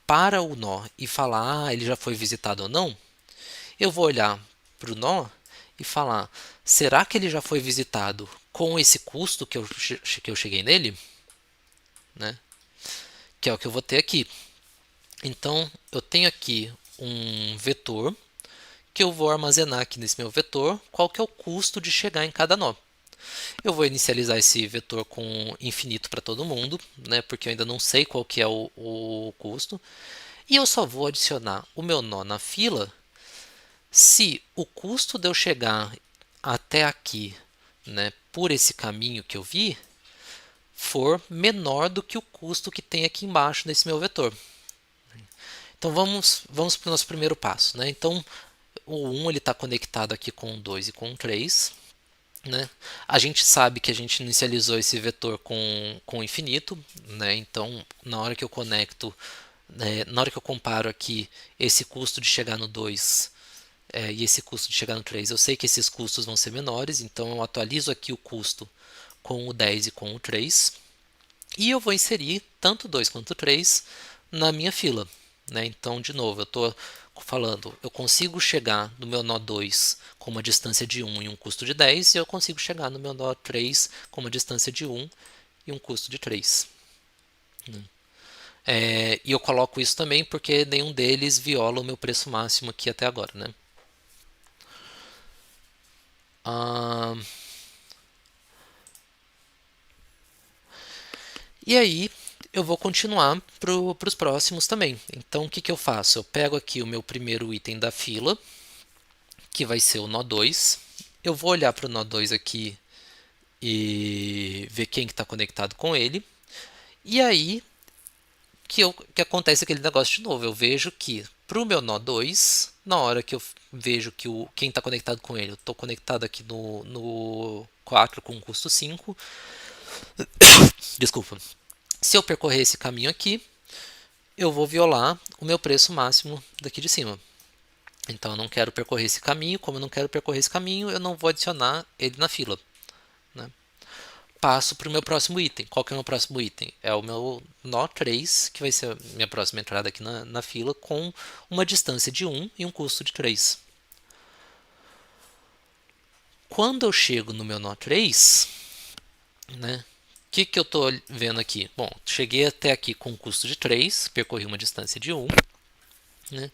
para o nó e falar, ele já foi visitado ou não, eu vou olhar para o nó e falar, será que ele já foi visitado com esse custo que eu cheguei nele? Né? Que é o que eu vou ter aqui. Então, eu tenho aqui um vetor que eu vou armazenar aqui nesse meu vetor qual que é o custo de chegar em cada nó. Eu vou inicializar esse vetor com infinito para todo mundo, né, porque eu ainda não sei qual que é o custo. E eu só vou adicionar o meu nó na fila se o custo de eu chegar até aqui, né, por esse caminho que eu vi, for menor do que o custo que tem aqui embaixo nesse meu vetor. Então vamos para o nosso primeiro passo. Né? Então o 1 está conectado aqui com o 2 e com o 3. Né? A gente sabe que a gente inicializou esse vetor com infinito. Né? Então na hora que eu conecto, na hora que eu comparo aqui esse custo de chegar no 2 e esse custo de chegar no 3, eu sei que esses custos vão ser menores, então eu atualizo aqui o custo com o 10 e com o 3. E eu vou inserir tanto o 2 quanto o 3 na minha fila. Né? Então, de novo, eu estou falando, eu consigo chegar no meu nó 2 com uma distância de 1 e um custo de 10, e eu consigo chegar no meu nó 3 com uma distância de 1 e um custo de 3. E eu coloco isso também porque nenhum deles viola o meu preço máximo aqui até agora. Né? E aí eu vou continuar para os próximos também. Então o que eu faço? Eu pego aqui o meu primeiro item da fila, que vai ser o nó 2. Eu vou olhar para o nó 2 aqui e ver quem está conectado com ele. E aí que acontece aquele negócio de novo. Eu vejo que para o meu nó 2, na hora que eu vejo que quem está conectado com ele, eu estou conectado aqui no 4 com custo 5. Desculpa. Se eu percorrer esse caminho aqui, eu vou violar o meu preço máximo daqui de cima. Então eu não quero percorrer esse caminho. Como eu não quero percorrer esse caminho, eu não vou adicionar ele na fila. Né? passo para o meu próximo item. Qual que é o meu próximo item? É o meu nó 3, que vai ser a minha próxima entrada aqui na fila, com uma distância de 1 e um custo de 3. Quando eu chego no meu nó 3, né, o que eu estou vendo aqui? Bom, cheguei até aqui com um custo de 3, percorri uma distância de 1, né,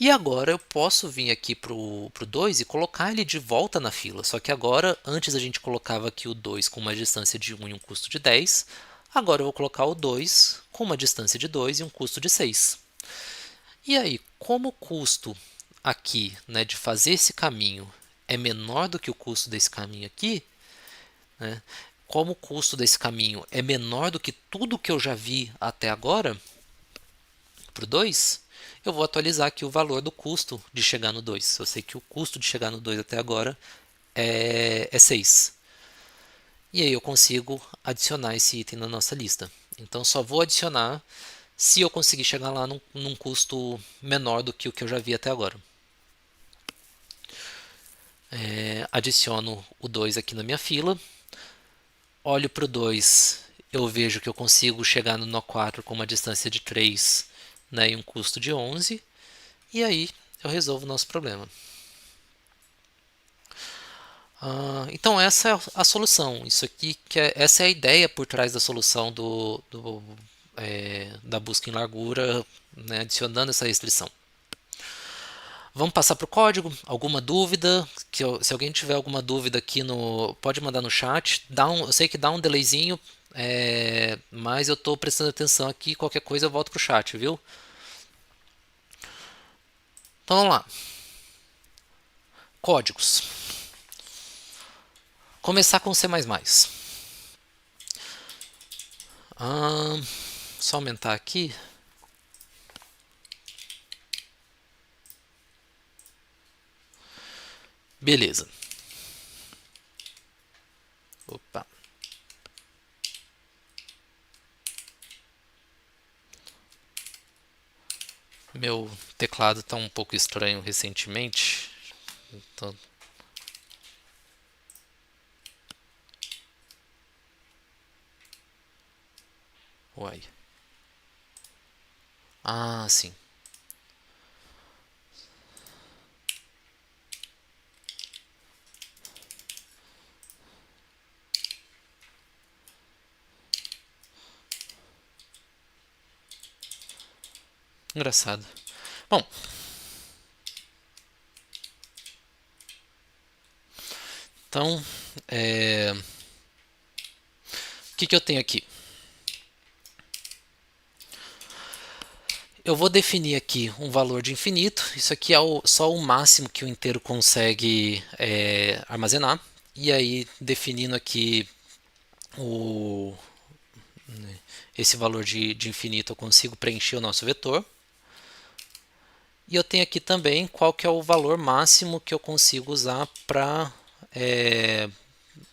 e agora eu posso vir aqui para o 2 e colocar ele de volta na fila. Só que agora, antes a gente colocava aqui o 2 com uma distância de 1 e um custo de 10, agora eu vou colocar o 2 com uma distância de 2 e um custo de 6. E aí, como o custo aqui, né, de fazer esse caminho é menor do que o custo desse caminho aqui, né, como o custo desse caminho é menor do que tudo que eu já vi até agora, para o 2, eu vou atualizar aqui o valor do custo de chegar no 2. Eu sei que o custo de chegar no 2 até agora é 6. E aí eu consigo adicionar esse item na nossa lista. Então só vou adicionar se eu conseguir chegar lá num custo menor do que o que eu já vi até agora. Adiciono o 2 aqui na minha fila. Olho para o 2, eu vejo que eu consigo chegar no nó 4 com uma distância de 3, né, e um custo de 11. E aí eu resolvo o nosso problema. Então essa é a solução. Isso aqui essa é a ideia por trás da solução da busca em largura, né, adicionando essa restrição. Vamos passar para o código. Alguma dúvida? Se alguém tiver alguma dúvida aqui pode mandar no chat. Eu sei que dá um delayzinho, mas eu estou prestando atenção aqui. Qualquer coisa eu volto para o chat, viu? Então vamos lá. Códigos. Começar com C++. Só aumentar aqui. Beleza. Opa. Meu teclado está um pouco estranho recentemente. Então... Uai. Sim. Engraçado. Bom. Então, o que eu tenho aqui? Eu vou definir aqui um valor de infinito. Isso aqui é só o máximo que o inteiro consegue armazenar. E aí, definindo aqui esse valor de infinito, eu consigo preencher o nosso vetor. E eu tenho aqui também qual que é o valor máximo que eu consigo usar para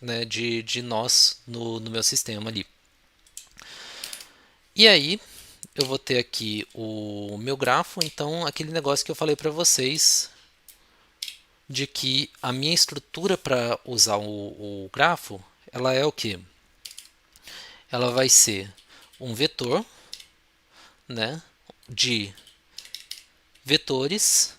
né, de nós no meu sistema ali. E aí eu vou ter aqui o meu grafo, então aquele negócio que eu falei para vocês de que a minha estrutura para usar o grafo, ela é o que? Ela vai ser um vetor, né, de vetores,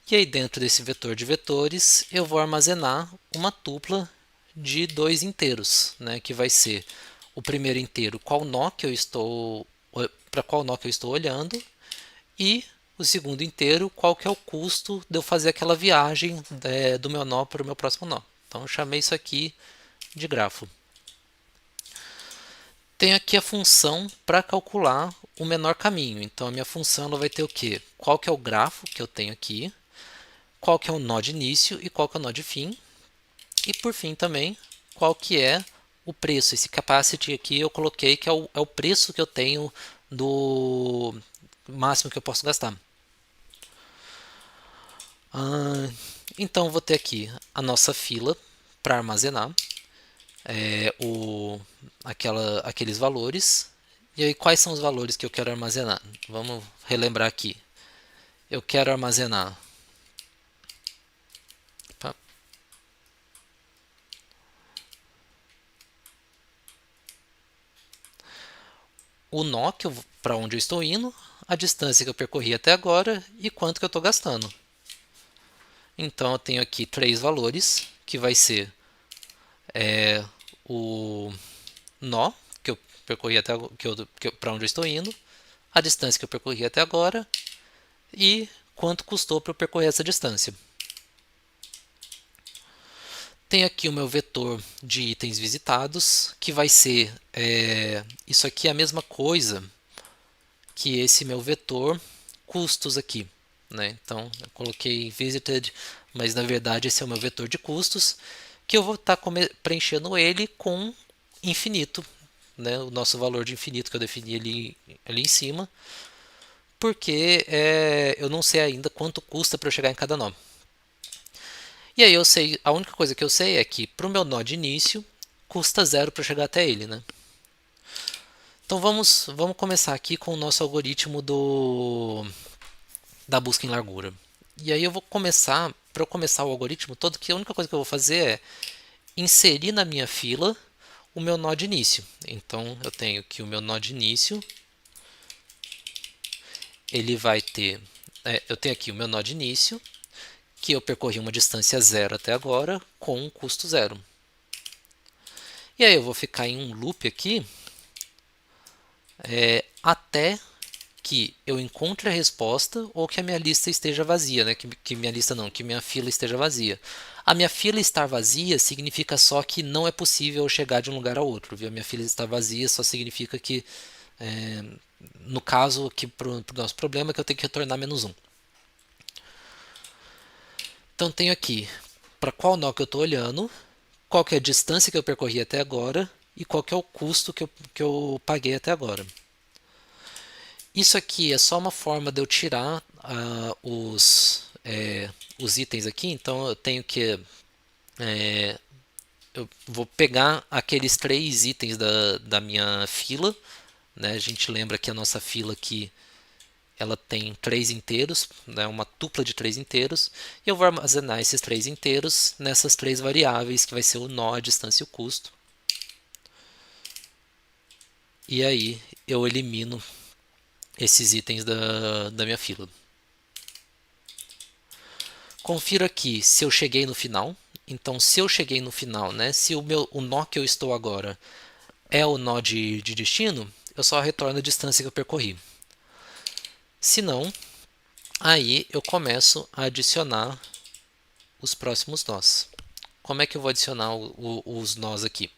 e aí dentro desse vetor de vetores eu vou armazenar uma tupla de dois inteiros, né, que vai ser o primeiro inteiro, para qual nó que eu estou olhando, e o segundo inteiro, qual que é o custo de eu fazer aquela viagem do meu nó para o meu próximo nó. Então eu chamei isso aqui de grafo. Tenho aqui a função para calcular o menor caminho. Então a minha função ela vai ter o quê? Qual que é o grafo que eu tenho aqui, qual que é o nó de início e qual que é o nó de fim. E por fim também, qual que é o preço. Esse capacity aqui eu coloquei que é o preço que eu tenho do máximo que eu posso gastar. Então vou ter aqui a nossa fila para armazenar aqueles valores. E aí quais são os valores que eu quero armazenar? Vamos relembrar aqui. Eu quero armazenar. Opa. o nó para onde eu estou indo, a distância que eu percorri até agora e quanto que eu estou gastando. Então eu tenho aqui três valores, que vai ser o nó que eu percorri até para onde eu estou indo, a distância que eu percorri até agora e quanto custou para eu percorrer essa distância. Tem aqui o meu vetor de itens visitados, que vai ser isso aqui é a mesma coisa que esse meu vetor custos aqui, né? Então eu coloquei visited, mas na verdade esse é o meu vetor de custos, que eu vou estar preenchendo ele com infinito, né? O nosso valor de infinito que eu defini ali em cima, porque eu não sei ainda quanto custa para eu chegar em cada nó. E aí eu sei, a única coisa que eu sei é que para o meu nó de início custa zero para chegar até ele, né? Então vamos começar aqui com o nosso algoritmo da busca em largura. E aí eu vou começar, para eu começar o algoritmo todo, que a única coisa que eu vou fazer é inserir na minha fila o meu nó de início. Então eu tenho que o meu nó de início, ele vai ter, eu tenho aqui o meu nó de início, que eu percorri uma distância zero até agora com um custo zero. E aí eu vou ficar em um loop aqui até que eu encontre a resposta ou que a minha lista esteja vazia, né? Que minha lista não, que minha fila esteja vazia. A minha fila estar vazia significa só que não é possível eu chegar de um lugar a outro, viu? A minha fila estar vazia só significa que, no caso aqui para o nosso problema, que eu tenho que retornar -1. Então tenho aqui para qual nó que eu estou olhando, qual que é a distância que eu percorri até agora e qual que é o custo que eu paguei até agora. Isso aqui é só uma forma de eu tirar os itens aqui, então eu tenho que eu vou pegar aqueles três itens da minha fila, né? A gente lembra que a nossa fila aqui ela tem três inteiros, né? Uma tupla de três inteiros, e eu vou armazenar esses três inteiros nessas três variáveis, que vai ser o nó, a distância e o custo. E aí eu elimino esses itens da minha fila. Confiro aqui se eu cheguei no final. Então, se eu cheguei no final, né, se o nó que eu estou agora é o nó de destino, eu só retorno a distância que eu percorri. Se não, aí eu começo a adicionar os próximos nós. Como é que eu vou adicionar os nós aqui?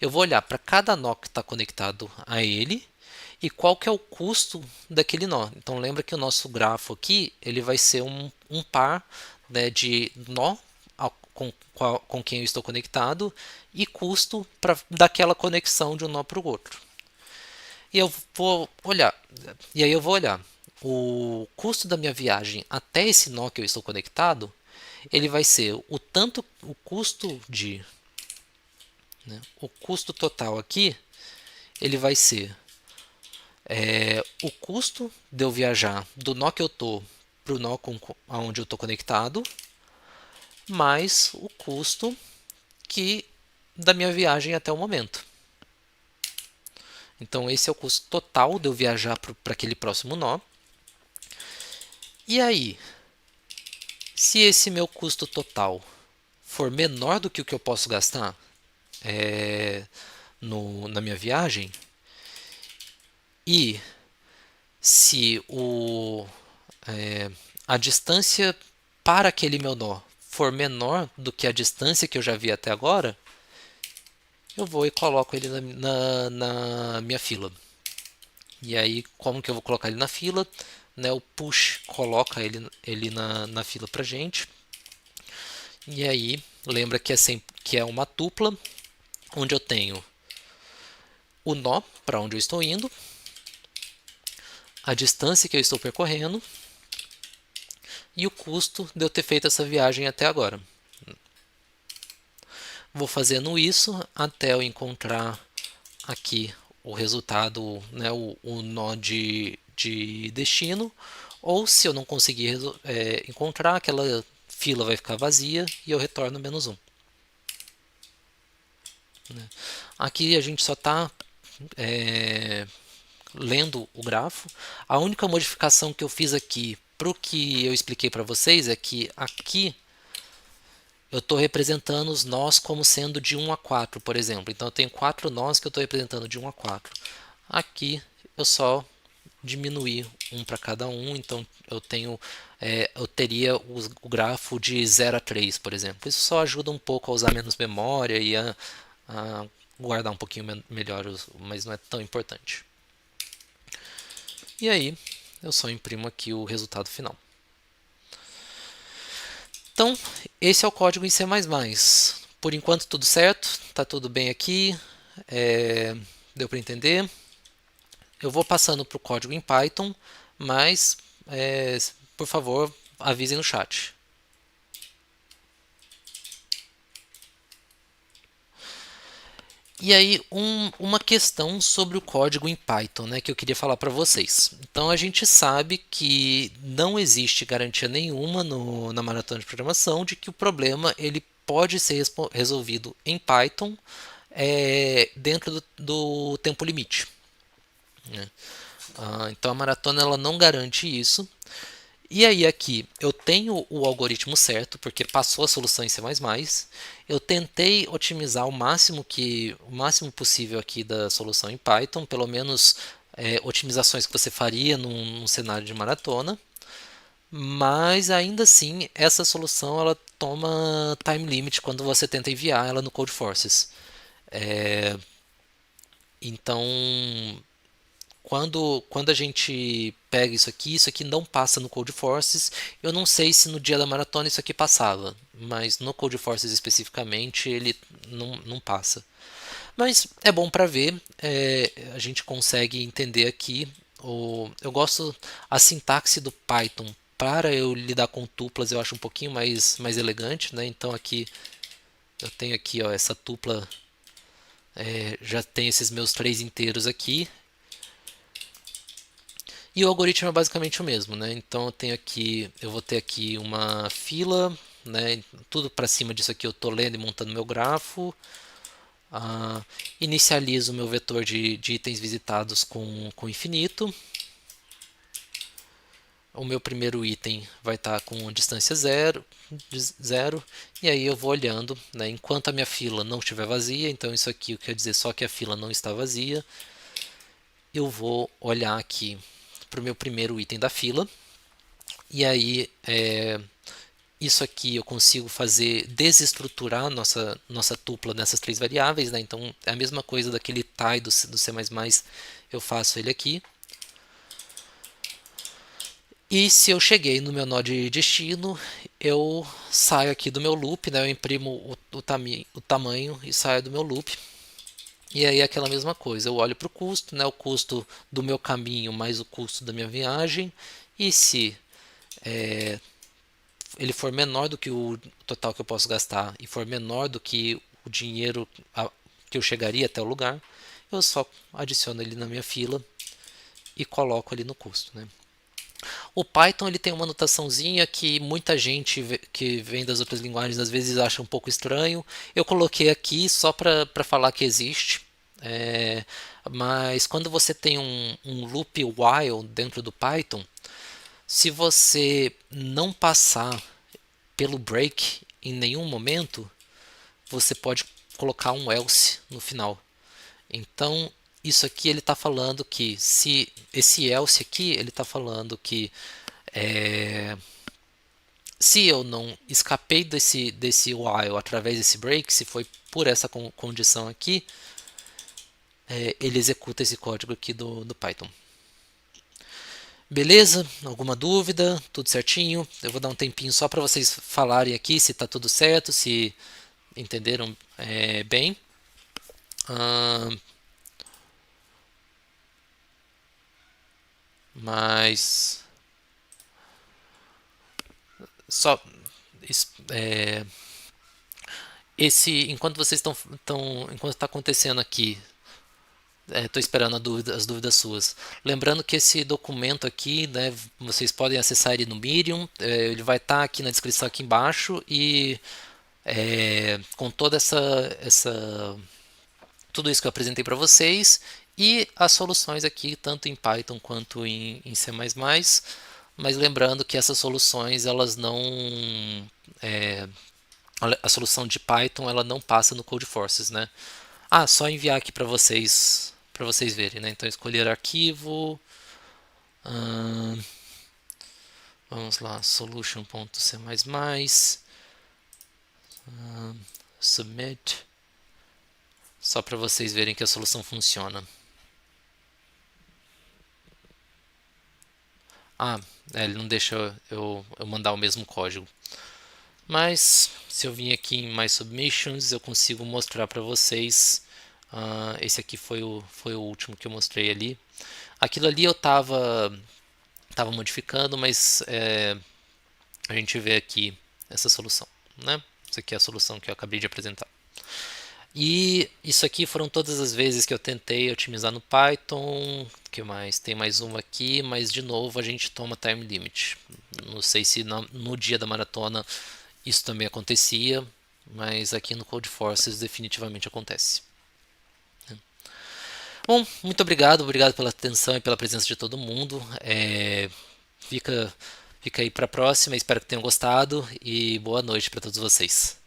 Eu vou olhar para cada nó que está conectado a ele e qual que é o custo daquele nó. Então lembra que o nosso grafo aqui ele vai ser um par, né, de nó com quem eu estou conectado e custo daquela conexão de um nó para o outro. E eu vou olhar, e aí eu vou olhar o custo da minha viagem até esse nó que eu estou conectado, ele vai ser o custo o custo total aqui, ele vai ser o custo de eu viajar do nó que eu estou para o nó aonde eu estou conectado, mais o custo da minha viagem até o momento. Então esse é o custo total de eu viajar para aquele próximo nó. E aí, se esse meu custo total for menor do que o que eu posso gastar na minha viagem, e se a distância para aquele meu nó for menor do que a distância que eu já vi até agora, eu vou e coloco ele na minha fila. E aí, como que eu vou colocar ele na fila? Né, o push coloca ele na fila para gente. E aí, lembra que é uma tupla, onde eu tenho o nó para onde eu estou indo, a distância que eu estou percorrendo e o custo de eu ter feito essa viagem até agora. Vou fazendo isso até eu encontrar aqui o resultado, né, o nó de destino, ou se eu não conseguir encontrar, aquela fila vai ficar vazia e eu retorno -1. Aqui a gente só está lendo o grafo. A única modificação que eu fiz aqui para o que eu expliquei para vocês é que aqui eu estou representando os nós como sendo de 1 a 4, por exemplo. Então eu tenho 4 nós que eu estou representando de 1 a 4. Aqui eu só diminuir um para cada um, então eu teria o grafo de 0 a 3, por exemplo. Isso só ajuda um pouco a usar menos memória e a guardar um pouquinho melhor, mas não é tão importante. E aí eu só imprimo aqui o resultado final. Então, esse é o código em C++. Por enquanto tudo certo, está tudo bem aqui, deu para entender. Eu vou passando para o código em Python, mas, por favor, avisem no chat. E aí, uma questão sobre o código em Python, né, que eu queria falar para vocês. Então, a gente sabe que não existe garantia nenhuma na maratona de programação de que o problema ele pode ser resolvido em Python dentro do tempo limite, né? Então, a maratona ela não garante isso. E aí aqui eu tenho o algoritmo certo, porque passou a solução em C++. Eu tentei otimizar o máximo possível aqui da solução em Python, pelo menos otimizações que você faria num cenário de maratona. Mas ainda assim, essa solução ela toma time limit quando você tenta enviar ela no Codeforces. Então, quando a gente pega isso aqui não passa no Codeforces. Eu não sei se no dia da maratona isso aqui passava, mas no Codeforces especificamente ele não passa. Mas é bom para ver, a gente consegue entender aqui. Eu gosto a sintaxe do Python para eu lidar com tuplas, eu acho um pouquinho mais elegante, né? Então aqui eu tenho aqui, ó, essa tupla, já tem esses meus 3 inteiros aqui. E o algoritmo é basicamente o mesmo, né? Então eu vou ter aqui uma fila, né? Tudo para cima disso aqui eu estou lendo e montando meu grafo. Inicializo o meu vetor de itens visitados com infinito. O meu primeiro item vai estar com distância zero, e aí eu vou olhando, né? Enquanto a minha fila não estiver vazia, então isso aqui quer dizer só que a fila não está vazia. Eu vou olhar aqui para o meu primeiro item da fila. E aí, isso aqui eu consigo fazer desestruturar nossa tupla nessas 3 variáveis, né? Então é a mesma coisa daquele tie do C++, eu faço ele aqui. E se eu cheguei no meu nó de destino, eu saio aqui do meu loop, né? Eu imprimo o tamanho e saio do meu loop. E aí é aquela mesma coisa, eu olho para o custo, né? O custo do meu caminho mais o custo da minha viagem. E se ele for menor do que o total que eu posso gastar e for menor do que o dinheiro que eu chegaria até o lugar, eu só adiciono ele na minha fila e coloco ali no custo, né? O Python ele tem uma notaçãozinha que muita gente que vem das outras linguagens às vezes acha um pouco estranho. Eu coloquei aqui só para falar que existe. Mas quando você tem um loop while dentro do Python, se você não passar pelo break em nenhum momento, você pode colocar um else no final. Então, isso aqui ele está falando que se esse else aqui ele está falando que se eu não escapei desse while através desse break, se foi por essa condição aqui, ele executa esse código aqui do Python. Beleza? Alguma dúvida? Tudo certinho? Eu vou dar um tempinho só para vocês falarem aqui se está tudo certo, se entenderam bem. Mas só enquanto vocês enquanto está acontecendo aqui, estou esperando as dúvidas suas. Lembrando que esse documento aqui, né, vocês podem acessar ele no Medium, ele vai estar aqui na descrição aqui embaixo e com toda tudo isso que eu apresentei para vocês E as soluções aqui, tanto em Python quanto em C++, mas lembrando que essas soluções, elas não... é, a solução de Python, ela não passa no Codeforces, né? Ah, só enviar aqui para vocês verem, né? Então, escolher arquivo, hum, vamos lá, solution.c++, submit, só para vocês verem que a solução funciona. Ah, ele não deixa eu mandar o mesmo código. Mas se eu vir aqui em My Submissions, eu consigo mostrar para vocês. Esse aqui foi o último que eu mostrei ali. Aquilo ali eu tava modificando, mas a gente vê aqui essa solução, né? Isso aqui é a solução que eu acabei de apresentar. E isso aqui foram todas as vezes que eu tentei otimizar no Python. Que mais? Tem mais uma aqui, mas de novo a gente toma time limit. Não sei se no dia da maratona isso também acontecia, mas aqui no Codeforces definitivamente acontece. Bom, muito obrigado, obrigado pela atenção e pela presença de todo mundo. Fica, fica aí para a próxima, espero que tenham gostado e boa noite para todos vocês.